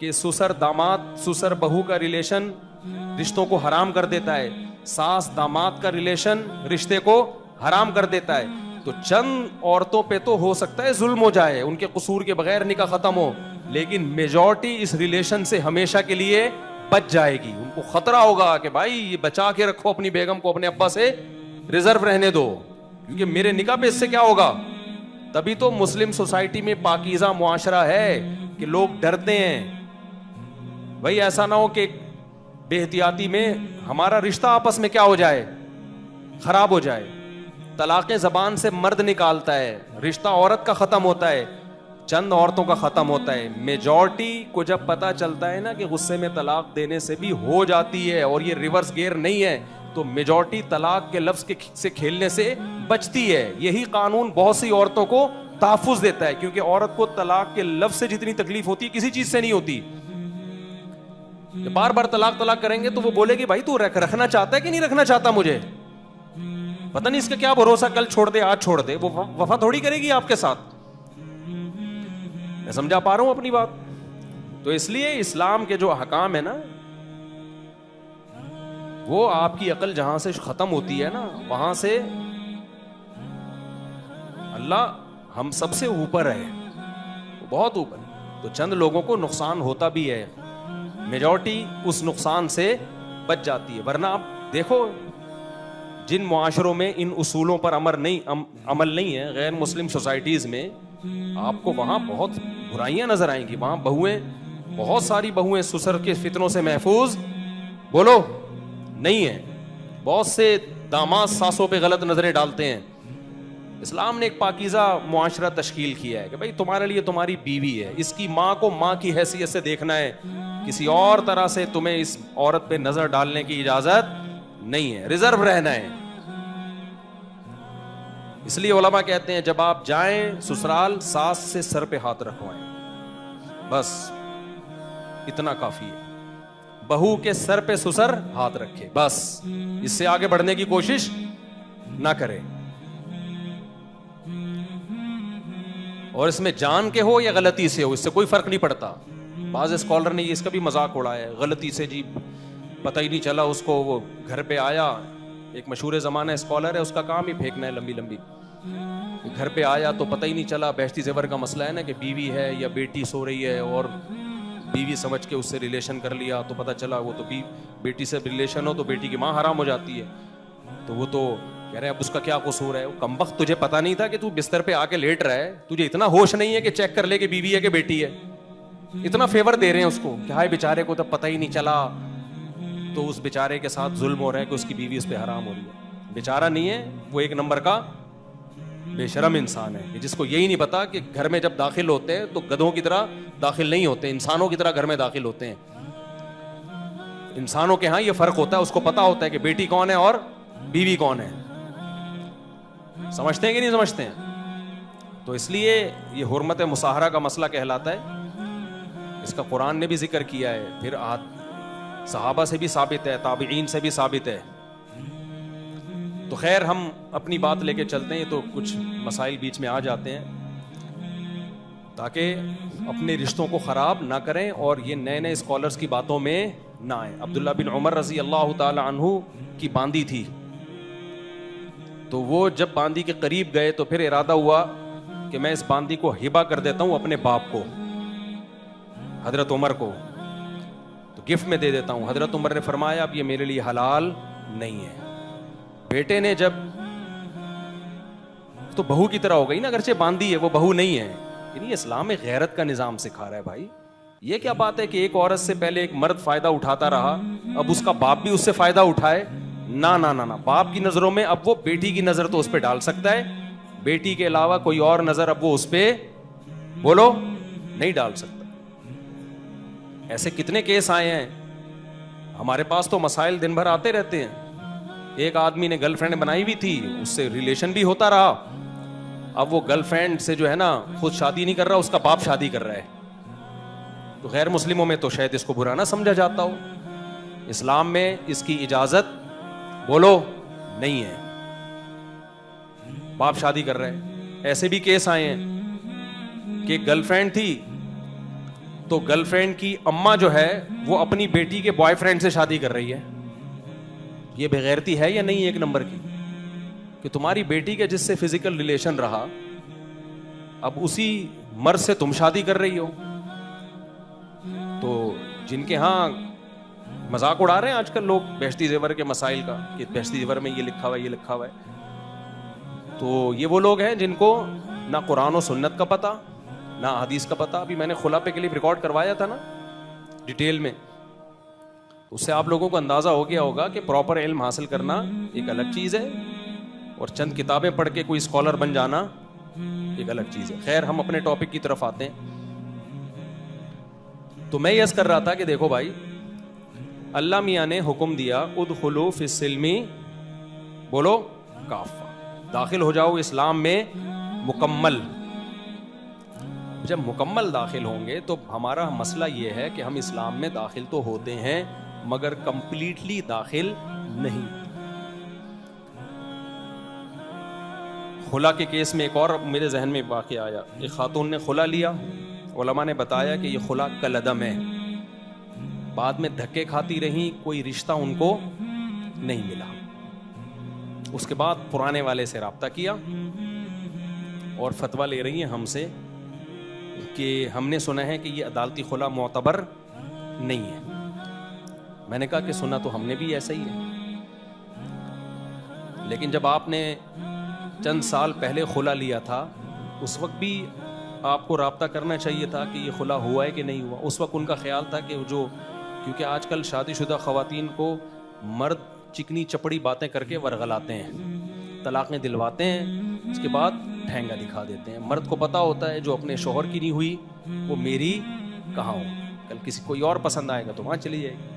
کہ سسر داماد سسر بہو کا ریلیشن رشتوں کو حرام کر دیتا ہے, ساس داماد کا ریلیشن رشتے کو حرام کر دیتا ہے. تو چند عورتوں پہ تو ہو سکتا ہے ظلم ہو جائے, ان کے قصور کے بغیر نکاح ختم ہو, لیکن میجورٹی اس ریلیشن سے ہمیشہ کے لیے بچ جائے گی. ان کو خطرہ ہوگا کہ بھائی یہ بچا کے رکھو اپنی بیگم کو, اپنے ابا سے ریزرو رہنے دو, کیونکہ میرے نکاح پہ اس سے کیا ہوگا. تبھی تو مسلم سوسائٹی میں پاکیزہ معاشرہ ہے کہ لوگ ڈرتے ہیں بھائی ایسا نہ ہو کہ بے احتیاطی میں ہمارا رشتہ آپس میں کیا ہو جائے, خراب ہو جائے. طلاق زبان سے مرد نکالتا ہے, رشتہ عورت کا ختم ہوتا ہے, چند عورتوں کا ختم ہوتا ہے. میجورٹی کو جب پتا چلتا ہے نا کہ غصے میں طلاق دینے سے بھی ہو جاتی ہے اور یہ ریورس گیئر نہیں ہے, تو میجورٹی طلاق کے لفظ سے کھیلنے سے بچتی ہے. یہی قانون بہت سی عورتوں کو تحفظ دیتا ہے, کیونکہ عورت کو طلاق کے لفظ سے جتنی تکلیف ہوتی ہے کسی چیز سے نہیں ہوتی. بار بار طلاق کریں گے تو وہ بولے گی بھائی تو رکھنا چاہتا ہے کہ نہیں رکھنا چاہتا, مجھے پتہ نہیں اس کا کیا بھروسہ, کل چھوڑ دے آج چھوڑ دے, وہ وفا تھوڑی کرے گی آپ کے ساتھ. میں سمجھا پا رہا ہوں اپنی بات. تو اس لیے اسلام کے جو احکام ہے نا, وہ آپ کی عقل جہاں سے ختم ہوتی ہے نا, وہاں سے اللہ ہم سب سے اوپر ہے, بہت اوپر. تو چند لوگوں کو نقصان ہوتا بھی ہے, میجورٹی اس نقصان سے بچ جاتی ہے. ورنہ آپ دیکھو جن معاشروں میں ان اصولوں پر عمل نہیں ہے, غیر مسلم سوسائٹیز میں, آپ کو وہاں بہت برائیاں نظر آئیں گی. وہاں بہویں, بہت ساری بہویں سسر کے فتنوں سے محفوظ بولو نہیں ہیں. بہت سے داماد ساسوں پہ غلط نظریں ڈالتے ہیں. اسلام نے ایک پاکیزہ معاشرہ تشکیل کیا ہے کہ بھائی تمہارے لیے تمہاری بیوی ہے, اس کی ماں کو ماں کی حیثیت سے دیکھنا ہے, کسی اور طرح سے تمہیں اس عورت پہ نظر ڈالنے کی اجازت نہیں ہے, ریزرو رہنا ہے. اس لیے علماء کہتے ہیں جب آپ جائیں سسرال, ساس سے سر پہ ہاتھ رکھوائیں, بس اتنا کافی ہے. بہو کے سر پہ سسر ہاتھ رکھے, بس اس سے آگے بڑھنے کی کوشش نہ کرے. اور اس میں جان کے ہو یا غلطی سے ہو, اس سے کوئی فرق نہیں پڑتا. بعض اسکالر نے اس کا بھی مذاق اڑایا ہے, غلطی سے جی پتہ ہی نہیں چلا اس کو, وہ گھر پہ آیا, ایک مشہور زمانہ اسکالر ہے, اس کا کام ہی پھینکنا ہے لمبی لمبی. گھر پہ آیا تو پتہ ہی نہیں چلا, بہشتی زیور کا مسئلہ ہے نا کہ بیوی ہے یا بیٹی سو رہی ہے, اور بیوی سمجھ کے اس سے ریلیشن کر لیا, تو پتہ چلا وہ تو بیٹی سے ریلیشن ہو تو بیٹی کی ماں حرام ہو جاتی ہے. تو وہ تو کہہ رہے اب اس کا کیا قصور ہے. کمبخت تجھے پتہ نہیں تھا کہ تو بستر پہ آ کے لیٹ رہا ہے, تجھے اتنا ہوش نہیں ہے کہ چیک کر لے کہ بیوی ہے کہ بیٹی ہے. اتنا فیور دے رہے ہیں اس کو کہ ہائے بیچارے کو تو پتہ ہی نہیں چلا, تو اس بیچارے کے ساتھ ظلم ہو رہا ہے کہ اس کی بیوی اس پہ حرام ہو رہی ہے. بیچارہ نہیں ہے, وہ ایک نمبر کا بے شرم انسان ہے جس کو یہی نہیں پتا کہ گھر میں جب داخل ہوتے ہیں تو گدھوں کی طرح داخل نہیں ہوتے, انسانوں کی طرح گھر میں داخل ہوتے ہیں. انسانوں کے ہاں یہ فرق ہوتا ہے, اس کو پتا ہوتا ہے کہ بیٹی کون ہے اور بیوی کون ہے. سمجھتے ہیں کہ نہیں سمجھتے ہیں؟ تو اس لیے یہ حرمت مصاہرہ کا مسئلہ کہلاتا ہے. اس کا قرآن نے بھی ذکر کیا ہے, پھر صحابہ سے بھی ثابت ہے, تابعین سے بھی ثابت ہے. تو خیر ہم اپنی بات لے کے چلتے ہیں, تو کچھ مسائل بیچ میں آ جاتے ہیں تاکہ اپنے رشتوں کو خراب نہ کریں اور یہ نئے نئے اسکالرز کی باتوں میں نہ آئیں. عبداللہ بن عمر رضی اللہ تعالی عنہ کی باندی تھی, تو وہ جب باندی کے قریب گئے تو پھر ارادہ ہوا کہ میں اس باندی کو ہبہ کر دیتا ہوں اپنے باپ کو, حضرت عمر کو, تو گفٹ میں دے دیتا ہوں. حضرت عمر نے فرمایا اب یہ میرے لیے حلال نہیں ہے. بیٹے نے جب, تو بہو کی طرح ہو گئی نا, اگرچہ باندی ہے وہ بہو نہیں ہے. یعنی اسلام میں غیرت کا نظام سکھا رہا ہے بھائی. یہ کیا بات ہے کہ ایک عورت سے پہلے ایک مرد فائدہ اٹھاتا رہا, اب اس کا باپ بھی اس سے فائدہ اٹھائے؟ نہ نہ نہ, باپ کی نظروں میں اب وہ بیٹی کی نظر تو اس پہ ڈال سکتا ہے, بیٹی کے علاوہ کوئی اور نظر اب وہ اس پہ بولو نہیں ڈال سکتا. ایسے کتنے کیس آئے ہیں ہمارے پاس, تو مسائل دن بھر آتے رہتے ہیں. ایک آدمی نے گرل فرینڈ بنائی ہوئی تھی, اس سے ریلیشن بھی ہوتا رہا, اب وہ گرل فرینڈ سے جو ہے نا خود شادی نہیں کر رہا, اس کا باپ شادی کر رہا ہے. تو غیر مسلموں میں تو شاید اس کو برا نہ سمجھا جاتا ہو, اسلام میں اس کی اجازت بولو نہیں ہے, باپ شادی کر رہے ہیں. ایسے بھی کیس آئے ہیں کہ گرل فرینڈ تھی تو تو گرل فرینڈ کی اماں جو ہے وہ اپنی بیٹی کے بوائے فرینڈ سے شادی کر رہی ہے. یہ بےغیرتی ہے یا نہیں ایک نمبر کی؟ کہ تمہاری بیٹی کے جس سے فزیکل ریلیشن رہا اب اسی مرد سے تم شادی کر رہی ہو. تو جن کے ہاں مذاق اڑا رہے ہیں آج کل لوگ بہشتی زیور کے مسائل کا کہ بہشتی زیور میں یہ لکھا ہوا ہے یہ لکھا ہوا ہے, تو یہ وہ لوگ ہیں جن کو نہ قرآن و سنت کا پتہ نہ حدیث کا پتہ. ابھی میں نے خلا پہ کلپ ریکارڈ کروایا تھا نا ڈیٹیل میں, اس سے آپ لوگوں کو اندازہ ہو گیا ہوگا کہ پراپر علم حاصل کرنا ایک الگ چیز ہے اور چند کتابیں پڑھ کے کوئی اسکالر بن جانا ایک الگ چیز ہے. خیر ہم اپنے ٹاپک کی طرف آتے ہیں. تو میں یس کر رہا تھا کہ دیکھو بھائی, اللہ میاں نے حکم دیا ادخلوا فی السلم, بولو کافہ, داخل ہو جاؤ اسلام میں مکمل. جب مکمل داخل ہوں گے تو ہمارا مسئلہ یہ ہے کہ ہم اسلام میں داخل تو ہوتے ہیں مگر کمپلیٹلی داخل نہیں. خلا کے کیس میں ایک اور میرے ذہن میں واقعہ آیا. ایک خاتون نے خلا لیا, علماء نے بتایا کہ یہ خلا کالعدم ہے. بعد میں دھکے کھاتی رہیں, کوئی رشتہ ان کو نہیں ملا. اس کے بعد پرانے والے سے رابطہ کیا اور فتویٰ لے رہی ہیں ہم سے کہ ہم نے سنا ہے کہ یہ عدالتی خلا معتبر نہیں ہے. میں نے کہا کہ سنا تو ہم نے بھی ایسا ہی ہے, لیکن جب آپ نے چند سال پہلے خلا لیا تھا اس وقت بھی آپ کو رابطہ کرنا چاہیے تھا کہ یہ خلا ہوا ہے کہ نہیں ہوا. اس وقت ان کا خیال تھا کہ جو, کیونکہ آج کل شادی شدہ خواتین کو مرد چکنی چپڑی باتیں کر کے ورغلاتے ہیں, طلاقیں دلواتے ہیں, اس کے بعد ٹھینگا دکھا دیتے ہیں. مرد کو پتا ہوتا ہے جو اپنے شوہر کی نہیں ہوئی وہ میری کہاں ہو, کل کسی کوئی اور پسند آئے گا تو وہاں چلی جائے گی.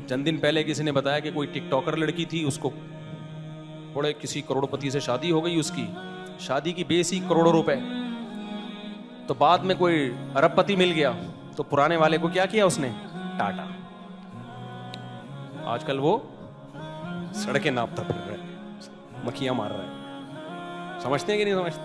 چند دن پہلے کسی نے بتایا کہ کوئی ٹک ٹاکر لڑکی تھی, اس کو بڑے کسی کروڑ پتی سے شادی ہو گئی, اس کی شادی کی بیس ہی کروڑوں روپے. تو بعد میں کوئی ارب پتی مل گیا تو پرانے والے کو کیا کیا اس نے, ٹاٹا. آج کل وہ سڑکیں ناپتا پھر رہا ہے, مکھیاں مار رہا ہے. سمجھتے ہیں کہ نہیں سمجھتے؟